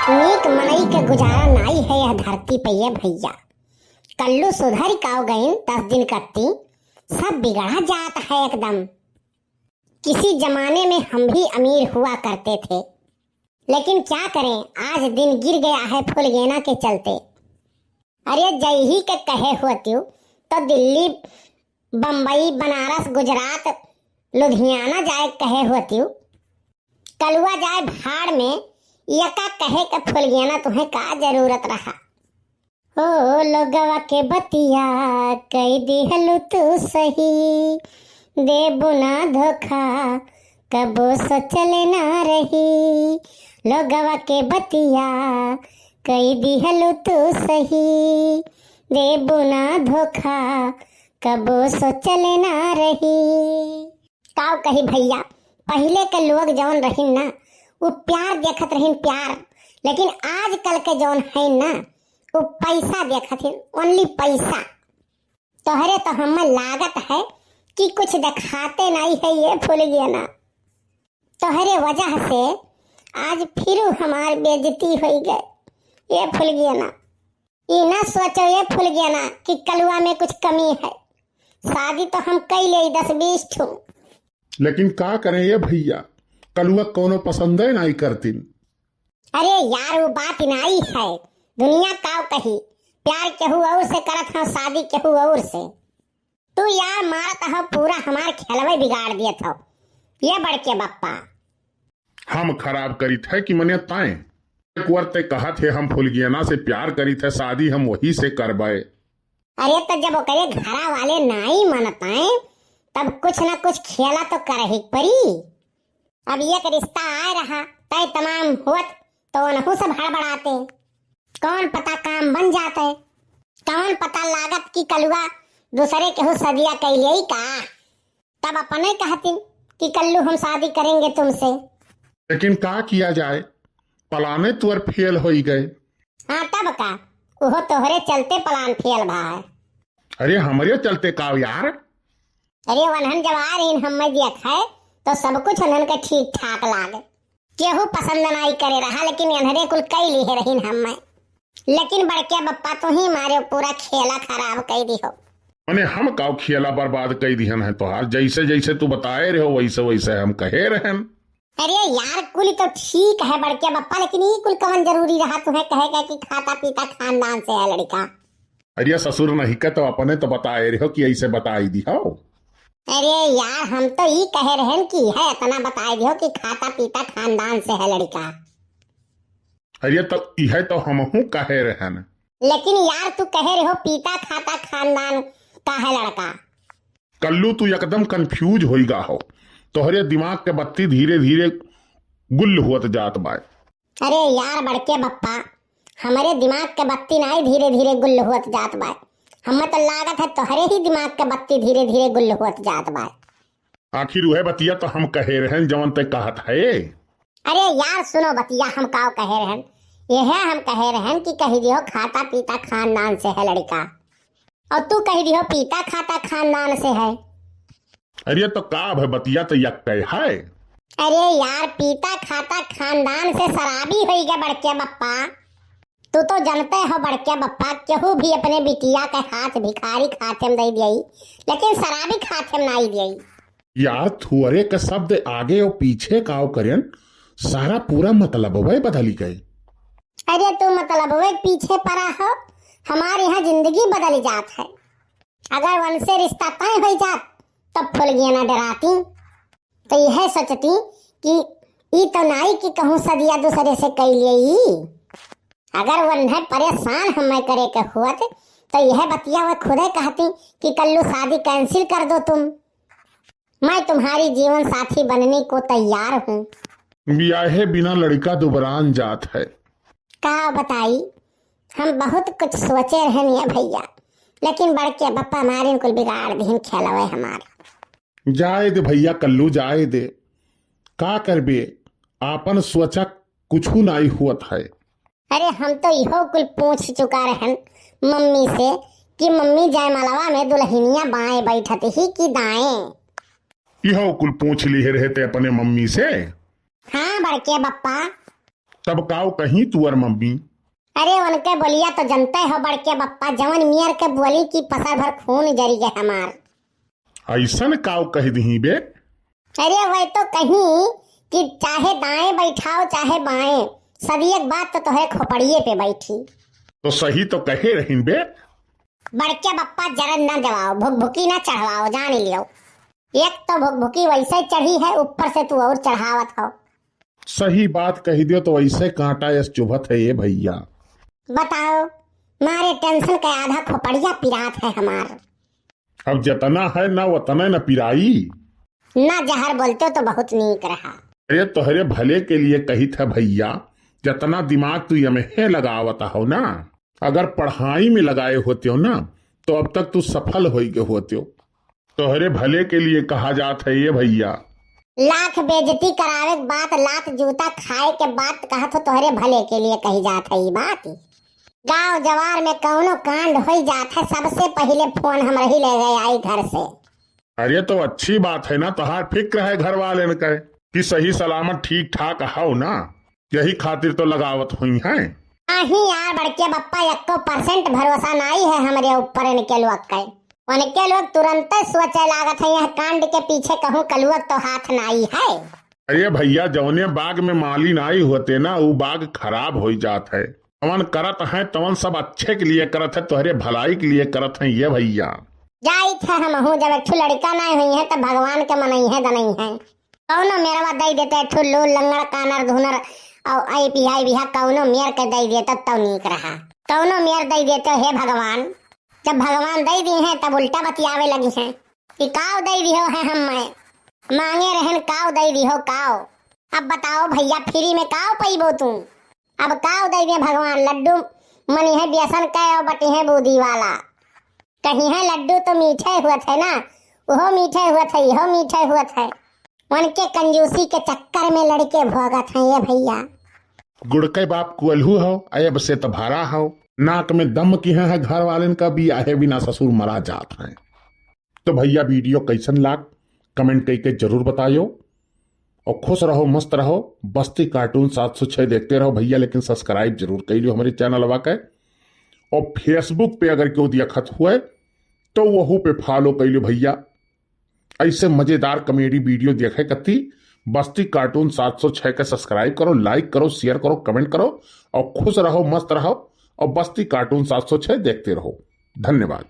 नीक मनई के गुजारा नाई है यह धरती पे ये भैया। कल्लू सुधर काव गईन 10 दिन कत्ती, सब बिगड़ा जात है एकदम। किसी जमाने में हम भी अमीर हुआ करते थे, लेकिन क्या करें, आज दिन गिर गया है फुलगेना के चलते। अरे जय ही के कहे होती तो दिल्ली, बम्बई, बनारस, गुजरात, लुधियाना जाए कहे होती। कलुआ जाए भाड़ में, यका कहे का फुलगेना तुम्हें का जरूरत रहा। ओ लोगवा के बतिया कई दिहलु तू सही, दे बुना धोखा कबो सोचले ना रही। लोगवा के बतिया कई दिहलु तू सही, दे बुना धोखा कबो सोचले ना रही। काव कही भैया, पहले के लोग जौन रहीन ना वो प्यार देखत रहीन प्यार, लेकिन आजकल के जौन है ना वो पैसा देखत है, ओनली पैसा। तोहरे तो हमें लागत है कि कुछ दिखाते नहीं है ये फुलगेना। तोहरे वजह से आज फिर हमार बेइज्जती हो गए। ये फुलगेना, ये ना सोचो ये फुलगेना कि कलुआ में कुछ कमी है। शादी तो हम कई ले 10-20 ठू, लेकिन का करें ये भैया, कलुआ कोनो पसंद है नहीं करती। अरे यार वो बात नहीं है, दुनिया काव कही प्यार केहू और से करत हो, शादी केहू और से। तू यार मारत हो, पूरा हमार खेलवे बिगाड़ दिया था ये बड़के बप्पा। हम खराब करी थे कि मने ताए एक बार ते कहा थे हम फुलगेना से प्यार करी थे, शादी हम वही से करवाए। अरे तो जब वो करे घरा वाले नहीं मानताए तब कुछ ना कुछ खेला तो कर ही परी। अब एक रिश्ता आ रहा तय तमाम हुत तो उन्हों सब हड़बड़ाते, कौन पता काम बन जाते, कौन पता लागत की कलुआ दूसरे के हो सदिया कैले ही का। तब अपने कहती कि कल्लू हम शादी करेंगे तुमसे। लेकिन का किया जाए, पलाने तुअर फेल हो गए। हाँ तब का, वो तोहरे चलते प्लान फेल भा है। अरे हमारे चलते का यार। अरे वनहन जब आ रही हमें देख है तो सब कुछ उन्हन के ठीक ठाक लागे, केहू पसंद नहीं करे रहा, लेकिन अनहरे कुल कई लिए रही हमें। लेकिन बड़के बप्पा तो ही मारे पूरा खेला खराब कर दी हो। मने हम काव खेला बर्बाद कर दिहन है तोहार, जैसे जैसे तू बताए रहे हो वैसे वैसे हम कहे रहन। अरे यार कुल तो ठीक है बड़के बप्पा, लेकिन ये कुल कवन जरूरी रहा तुम्हें कहेगा कि खाता पीता खानदान से है लड़का। अरे ससुर नहीं का तो अपने तो बताए रहे हो कि ऐसे बताई दी हो। अरे यार हम तो ये कह रहे कि है इतना बताए दियो कि खाता पीता खानदान से है लड़का। अरे तो यह तो हमहू कहे रहन। लेकिन यार तू कह रहे हो पीता खाता खानदान का है लड़का। कल्लू तू एकदम कंफ्यूज होइगा हो, तोहरे दिमाग के बत्ती धीरे धीरे गुल होत जात बाय। अरे यार बड़के बप्पा, हमारे दिमाग के बत्ती नहीं धीरे धीरे गुल होत जात बाय, हमें तो लागत है तोहरे ही दिमाग के बत्ती धीरे धीरे गुल होत जात बाय। आखिर वह बतिया तो हम कहे रहन जवन ते कहत है। अरे यार सुनो बतिया हम काव कहे रहन, यह है हम कहे रहन कि कही दियो खाता पीता खानदान से है लड़का, और तू कही दियो पीता खाता खानदान से है। अरे तो का है बतिया तो यक है। अरे यार पीता खाता खानदान से शराबी हो गया बड़के बप्पा। तू तो जानते हो बड़के बप्पा, केहू भी अपने बिटिया के हाथ भिखारी खाते में दे दियई, लेकिन शराबी खाते में नहीं दियई। यार थुअरे के शब्द आगे और पीछे काव करें, सारा पूरा मतलब वही बदली गई। अरे तू मतलब वे पीछे पड़ा हो, हमारे यहाँ जिंदगी बदल जात है। अगर वन से रिश्ता तय हो जात तब फुलगेना डराती, तो यह सोचती कि ई तो नाई की कहूँ सदिया दूसरे से कई लिए। अगर वन है परेशान हमें करे के हुआ तो यह बतिया वह खुदे कहती कि कल्लू शादी कैंसिल कर दो तुम, मैं तुम्हारी जीवन साथी बनने को तैयार हूँ। ब्याहे बिना लड़का दुबरान जात है। का बताई, हम बहुत कुछ सोचे रहनी है भैया, लेकिन बड़के बप्पा हमारे कुल बिगाड़ दिन खेलवे हमारे। जाए दे भैया कल्लू जाए दे, का करबे, आपन सोचा कुछ नहीं हुआ है। अरे हम तो इहो कुल पूछ चुका रहन मम्मी से कि मम्मी जयमालवा में दुल्हनिया बाएं बैठत ही कि दाएं। यह कुल पूछ लिए रहते अपने मम्मी से। हाँ बड़के बप्पा। तब काव कहीं तुअर मम्मी। अरे उनके बोलिया तो जनते हो बड़के बप्पा, जवन मियर के बोली की पसर भर खून जरी गए हमार। ऐसन काव कह दी बे। अरे वह तो कहीं कि चाहे दाएं बैठाओ चाहे बाएं, सभी एक बात तो है खोपड़िए पे बैठी। तो सही तो कहे रहीन बे। बड़के बप्पा जरा न जवाओ, भुकभुकी न चढ़वाओ, जान लियो। एक तो भुकभुकी वैसे चढ़ी है, ऊपर से तू और चढ़ावत हो। सही बात कही दियो तो वैसे कांटा यस चुभत है ये भैया। बताओ, मारे टेंशन का आधा खोपड़िया पिरात है हमार। अब जितना है ना उतना न पिराई। ना जहर बोलते हो तो बहुत नीक रहा। अरे तोहरे भले के लिए कही था भैया, जितना दिमाग तू यमे लगावत हो ना, अगर पढ़ाई में लगाए होते हो ना तो अब तक तू सफल हो गए होते हो। तोहरे भले के लिए कहा जात है ये भैया। लाख बेइज्जती करावे के बात, लात जूता खाए के बात कहत हो, तोहरे भले के लिए कही जात है ये बात। गांव जवार में कौनो कांड हो जात है, सबसे पहले फोन हम रही ले गए आई घर से। अरे तो अच्छी बात है ना, तोहार फिक्र है घर वाले ने कहे कि सही सलामत ठीक ठाक हो ना, यही खातिर तो लगावत हुई है। नहीं यार बड़के बप्पा, 1% भरोसा नहीं है हमारे ऊपर इनके लोग का। उनके लोग तुरंत सोचे लागत है यह कांड के पीछे कहूँ कलुआ तो हाथ नहीं है। अरे भैया जौने बाग में माली नाई होते ना वो बाग खराब हो जात है। तवन करत है तवन सब अच्छे के लिए करत है, तोहरे भलाई के लिए करत है ये भैया। जाई थे हम हूँ, जब एक लड़का नहीं हुई है तो भगवान के मनई है दनई है। कौनो मेरवा दई देते ठुल्लू लंगड़ कानर धुनर और आई पिहाई बिहा कौनो मेयर के दई देता तो नीक रहा। कौनो मेयर दई देते हे भगवान, जब भगवान दई दी है तब उल्टा बतियावे लगी है कि काव दई दियो है, हम मांगे रहन काव दई दियो काव। अब बताओ भैया, फ्री में काव पैबो तू? अब काव दई दे भगवान, लड्डू मनी है व्यसन के और बटी है बूदी वाला। कहीं है लड्डू तो मीठे हुआ थे ना, वो मीठे हुआ थे, यहो मीठे हुआ थे। उनके कंजूसी के चक्कर में लड़के भोगत हैं ये भैया। गुड़के बाप कुअलहू हो, अयब से तो भारा हो, नाक में दम की है घर वाले का भी आहे बिना ससुर मरा जात है। तो भैया वीडियो कैसन लाग कमेंट करके जरूर बताइयो और खुश रहो मस्त रहो। बस्ती कार्टून 706 देखते रहो भैया, लेकिन सब्सक्राइब जरूर कर लियो हमारे चैनल के। और फेसबुक पे अगर क्यों देखत हुए तो वहू पे फॉलो कर लियो भैया। ऐसे मजेदार कॉमेडी वीडियो देखे कती बस्ती कार्टून 706 के सब्सक्राइब करो, लाइक करो, शेयर करो, कमेंट करो और खुश रहो मस्त रहो और बस्ती कार्टून 706 देखते रहो। धन्यवाद।